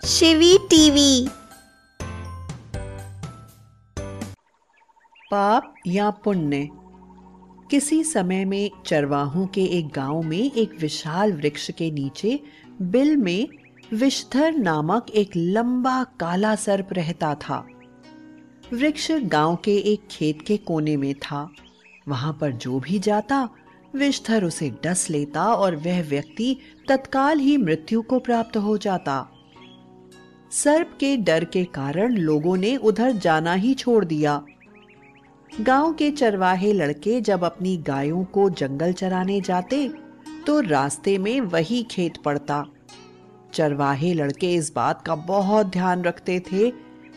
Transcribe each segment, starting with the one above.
Shivi TV. पाप या पुण्य। किसी समय में चरवाहों के एक गांव में एक विशाल वृक्ष के नीचे बिल में विषधर नामक एक लंबा काला सर्प रहता था। वृक्ष गांव के एक खेत के कोने में था। वहां पर जो भी जाता विषधर उसे डस लेता और वह व्यक्ति तत्काल ही मृत्यु को प्राप्त हो जाता। सर्प के डर के कारण लोगों ने उधर जाना ही छोड़ दिया। गांव के चरवाहे लड़के जब अपनी गायों को जंगल चराने जाते तो रास्ते में वही खेत पड़ता। चरवाहे लड़के इस बात का बहुत ध्यान रखते थे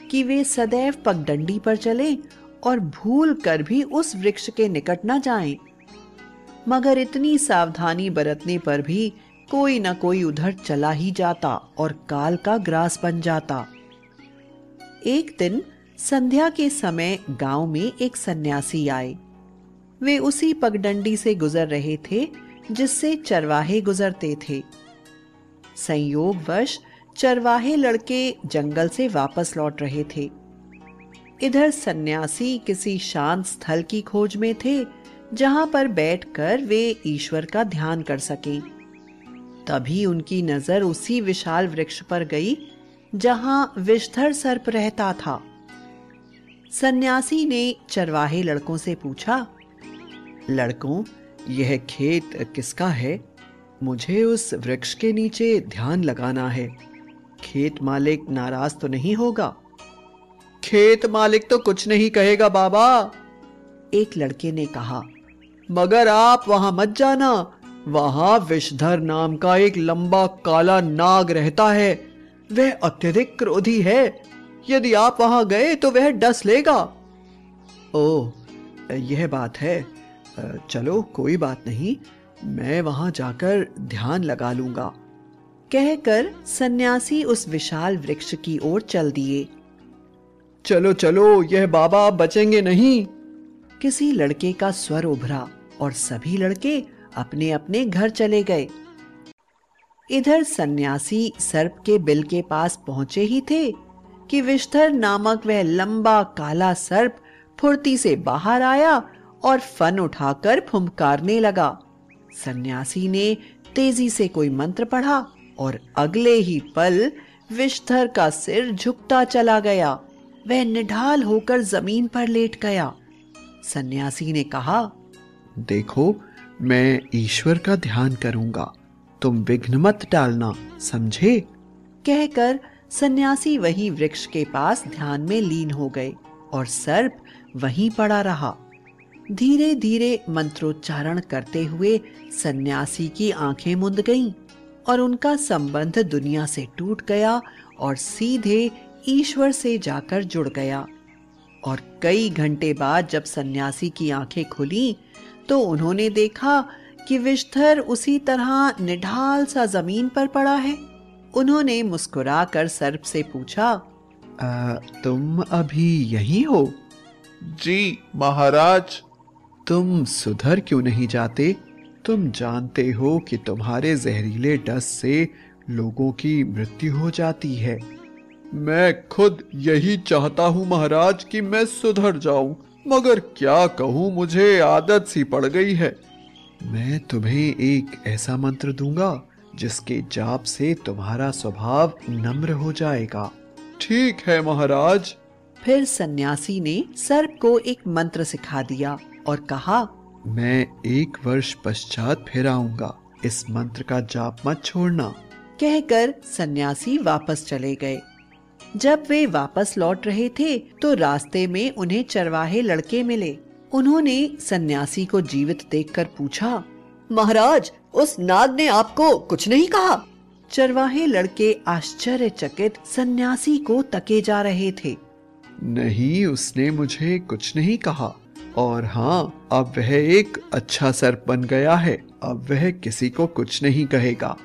कि वे सदैव पगडंडी पर चलें और भूल कर भी उस वृक्ष के निकट न जाएं। मगर इतनी सावधानी बरतने पर भी कोई न कोई उधर चला ही जाता और काल का ग्रास बन जाता। एक दिन संध्या के समय गांव में एक सन्यासी आए। वे उसी पगडंडी से गुजर रहे थे जिससे चरवाहे गुजरते थे। संयोगवश चरवाहे लड़के जंगल से वापस लौट रहे थे। इधर सन्यासी किसी शांत स्थल की खोज में थे जहां पर बैठकर वे ईश्वर का ध्यान कर सकें। तभी उनकी नजर उसी विशाल वृक्ष पर गई जहां विषधर सर्प रहता था। सन्यासी ने चरवाहे लड़कों से पूछा, लड़कों, यह खेत किसका है? मुझे उस वृक्ष के नीचे ध्यान लगाना है। खेत मालिक नाराज तो नहीं होगा? खेत मालिक तो कुछ नहीं कहेगा बाबा, एक लड़के ने कहा, मगर आप वहां मत जाना। वहां विषधर नाम का एक लंबा काला नाग रहता है। वह अत्यधिक क्रोधी है। यदि आप वहां गए तो वह डस लेगा। ओह, यह बात है। चलो कोई बात नहीं, मैं वहां जाकर ध्यान लगा लूंगा, कहकर सन्यासी उस विशाल वृक्ष की ओर चल दिए। चलो चलो, यह बाबा बचेंगे नहीं, किसी लड़के का स्वर उभरा और सभी लड़के अपने अपने घर चले गए। इधर सन्यासी सर्प के बिल के पास पहुंचे ही थे कि विषधर नामक वह लंबा काला सर्प फुर्ती से बाहर आया और फन उठाकर फुंकारने लगा। सन्यासी ने तेजी से कोई मंत्र पढ़ा और अगले ही पल विषधर का सिर झुकता चला गया। वह निढाल होकर जमीन पर लेट गया। सन्यासी ने कहा, देखो, मैं ईश्वर का ध्यान करूंगा, तुम विघ्न मत डालना, समझे? कहकर सन्यासी वही वृक्ष के पास ध्यान में लीन हो गए और सर्प वहीं पड़ा रहा। धीरे धीरे मंत्रोच्चारण करते हुए सन्यासी की आंखें मुंद गईं और उनका संबंध दुनिया से टूट गया और सीधे ईश्वर से जाकर जुड़ गया। और कई घंटे बाद जब सन्यासी की आंखें खुली तो उन्होंने देखा कि विषधर उसी तरह निढाल सा जमीन पर पड़ा है। उन्होंने मुस्कुराकर सर्प से पूछा, तुम अभी यही हो? जी महाराज। तुम सुधर क्यों नहीं जाते? तुम जानते हो कि तुम्हारे जहरीले डस से लोगों की मृत्यु हो जाती है। मैं खुद यही चाहता हूँ महाराज कि मैं सुधर जाऊं, मगर क्या कहूँ, मुझे आदत सी पड़ गई है। मैं तुम्हें एक ऐसा मंत्र दूंगा जिसके जाप से तुम्हारा स्वभाव नम्र हो जाएगा। ठीक है महाराज। फिर सन्यासी ने सर्प को एक मंत्र सिखा दिया और कहा, मैं 1 वर्ष पश्चात फिर आऊंगा, इस मंत्र का जाप मत छोड़ना। कहकर सन्यासी वापस चले गए। जब वे वापस लौट रहे थे तो रास्ते में उन्हें चरवाहे लड़के मिले। उन्होंने सन्यासी को जीवित देखकर पूछा, महाराज, उस नाग ने आपको कुछ नहीं कहा? चरवाहे लड़के आश्चर्यचकित सन्यासी को तके जा रहे थे। नहीं, उसने मुझे कुछ नहीं कहा। और हाँ, अब वह एक अच्छा सर्प बन गया है। अब वह किसी को कुछ नहीं कहेगा,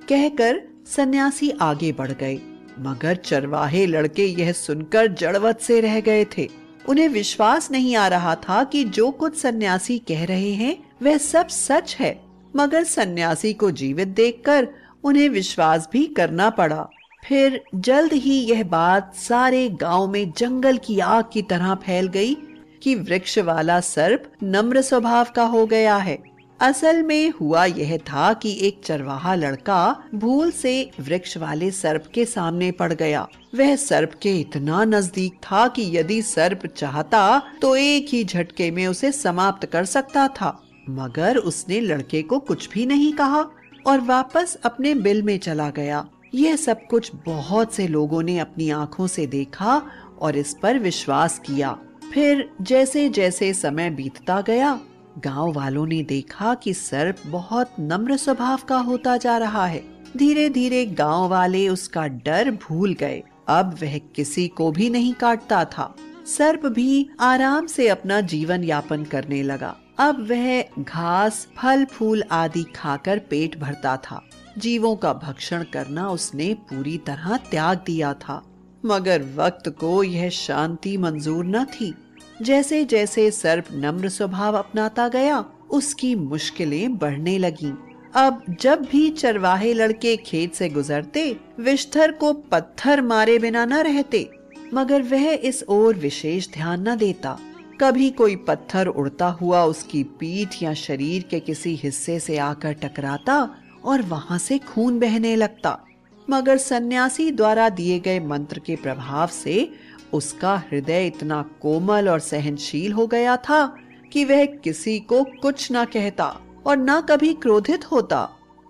कहकर सन्यासी आगे बढ़ गए। मगर चरवाहे लड़के यह सुनकर जड़वत से रह गए थे। उन्हें विश्वास नहीं आ रहा था कि जो कुछ सन्यासी कह रहे हैं वह सब सच है। मगर सन्यासी को जीवित देखकर उन्हें विश्वास भी करना पड़ा। फिर जल्द ही यह बात सारे गांव में जंगल की आग की तरह फैल गई कि वृक्ष वाला सर्प नम्र स्वभाव का हो गया है। असल में हुआ यह था कि एक चरवाहा लड़का भूल से वृक्ष वाले सर्प के सामने पड़ गया। वह सर्प के इतना नजदीक था कि यदि सर्प चाहता तो एक ही झटके में उसे समाप्त कर सकता था, मगर उसने लड़के को कुछ भी नहीं कहा और वापस अपने बिल में चला गया। यह सब कुछ बहुत से लोगों ने अपनी आंखों से देखा और इस पर विश्वास किया। फिर जैसे जैसे समय बीतता गया, गांव वालों ने देखा कि सर्प बहुत नम्र स्वभाव का होता जा रहा है। धीरे धीरे गांव वाले उसका डर भूल गए। अब वह किसी को भी नहीं काटता था। सर्प भी आराम से अपना जीवन यापन करने लगा। अब वह घास, फल फूल आदि खाकर पेट भरता था। जीवों का भक्षण करना उसने पूरी तरह त्याग दिया था। मगर वक्त को यह शांति मंजूर न थी। जैसे जैसे सर्प नम्र स्वभाव अपनाता गया, उसकी मुश्किलें बढ़ने लगीं। अब जब भी चरवाहे लड़के खेत से गुजरते, विष्ठर को पत्थर मारे बिना न रहते, मगर वह इस ओर विशेष ध्यान न देता। कभी कोई पत्थर उड़ता हुआ उसकी पीठ या शरीर के किसी हिस्से से आकर टकराता और वहां से खून बहने लगता, मगर सन्यासी द्वारा दिए गए मंत्र के प्रभाव से उसका हृदय इतना कोमल और सहनशील हो गया था कि वह किसी को कुछ न कहता और न कभी क्रोधित होता।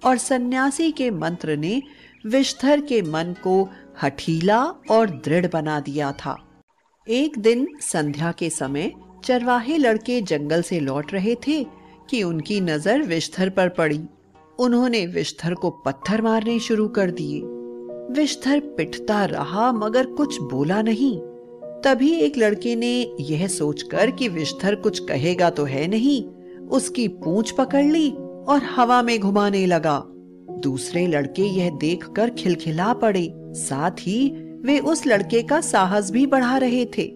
और सन्यासी के मंत्र ने विष्ठर के मन को हठीला और दृढ़ बना दिया था। एक दिन संध्या के समय चरवाहे लड़के जंगल से लौट रहे थे कि उनकी नजर विष्ठर पर पड़ी। उन्होंने विष्ठर को पत्थर मारने शुरू कर दिए। विष्ठर पिटता रहा मगर कुछ बोला नहीं। तभी एक लड़के ने यह सोचकर कि विष्ठर कुछ कहेगा तो है नहीं, उसकी पूंछ पकड़ ली और हवा में घुमाने लगा। दूसरे लड़के यह देखकर खिलखिला पड़े। साथ ही वे उस लड़के का साहस भी बढ़ा रहे थे।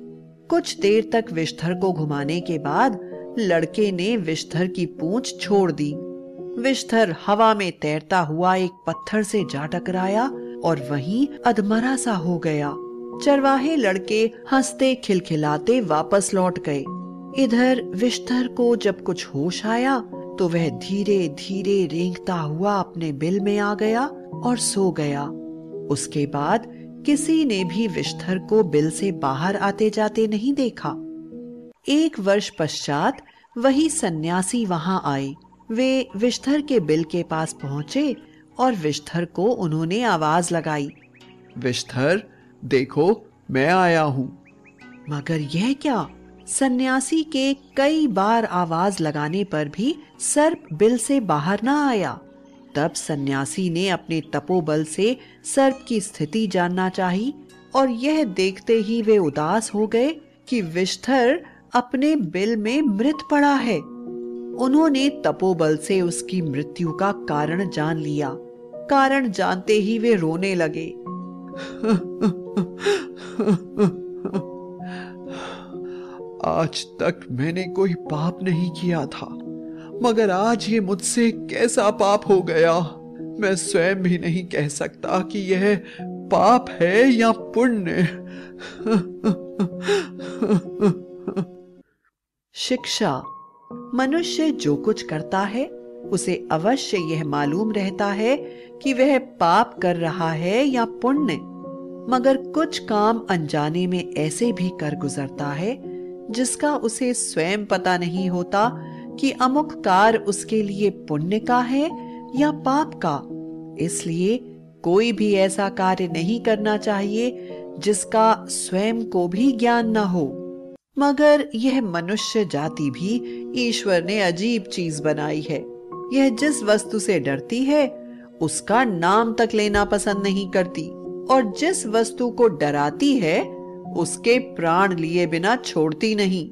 कुछ देर तक विष्ठर को घुमाने के बाद लड़के ने विष्ठर की पूंछ छोड़ दी। विष्ठर हवा में तैरता हुआ एक पत्थर से जा टकराया और वहीं अधमरा सा हो गया। चरवाहे लड़के हंसते खिलखिलाते वापस लौट गए। इधर विष्ठर को जब कुछ होश आया तो वह धीरे धीरे रेंगता हुआ अपने बिल में आ गया और सो गया। उसके बाद किसी ने भी विष्ठर को बिल से बाहर आते जाते नहीं देखा। 1 वर्ष पश्चात वही सन्यासी वहां आए। वे विष्ठर के बिल के पास पहुंचे और विष्ठर को उन्होंने आवाज लगाई, विष्ठर, देखो मैं आया हूँ। मगर यह क्या? सन्यासी के कई बार आवाज लगाने पर भी सर्प बिल से बाहर ना आया। तब सन्यासी ने अपने तपोबल से सर्प की स्थिति जानना चाही और यह देखते ही वे उदास हो गए कि विष्ठर अपने बिल में मृत पड़ा है। उन्होंने तपोबल से उसकी मृत्यु का कारण जान लिया। कारण जानते ही वे रोने लगे। आज तक मैंने कोई पाप नहीं किया था, मगर आज ये मुझसे कैसा पाप हो गया। मैं स्वयं भी नहीं कह सकता कि यह पाप है या पुण्य। शिक्षा। मनुष्य जो कुछ करता है उसे अवश्य यह मालूम रहता है कि वह पाप कर रहा है या पुण्य, मगर कुछ काम अनजाने में ऐसे भी कर गुजरता है जिसका उसे स्वयं पता नहीं होता कि अमुक कार्य उसके लिए पुण्य का है या पाप का। इसलिए कोई भी ऐसा कार्य नहीं करना चाहिए जिसका स्वयं को भी ज्ञान न हो। मगर यह मनुष्य जाति भी ईश्वर ने अजीब चीज बनाई है। यह जिस वस्तु से डरती है उसका नाम तक लेना पसंद नहीं करती और जिस वस्तु को डराती है उसके प्राण लिए बिना छोड़ती नहीं।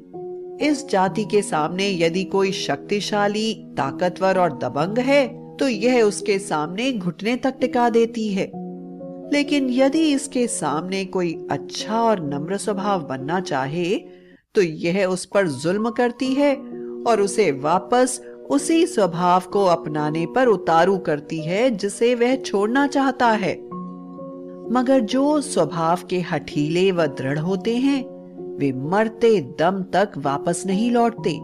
इस जाति के सामने यदि कोई शक्तिशाली, ताकतवर और दबंग है तो यह उसके सामने घुटने तक टिका देती है। लेकिन यदि इसके सामने कोई अच्छा और नम्र स्वभाव बनना चाहे तो यह उस पर जुल्म करती है और उसे वापस उसी स्वभाव को अपनाने पर उतारू करती है जिसे वह छोड़ना चाहता है। मगर जो स्वभाव के हठीले व दृढ़ होते हैं वे मरते दम तक वापस नहीं लौटते।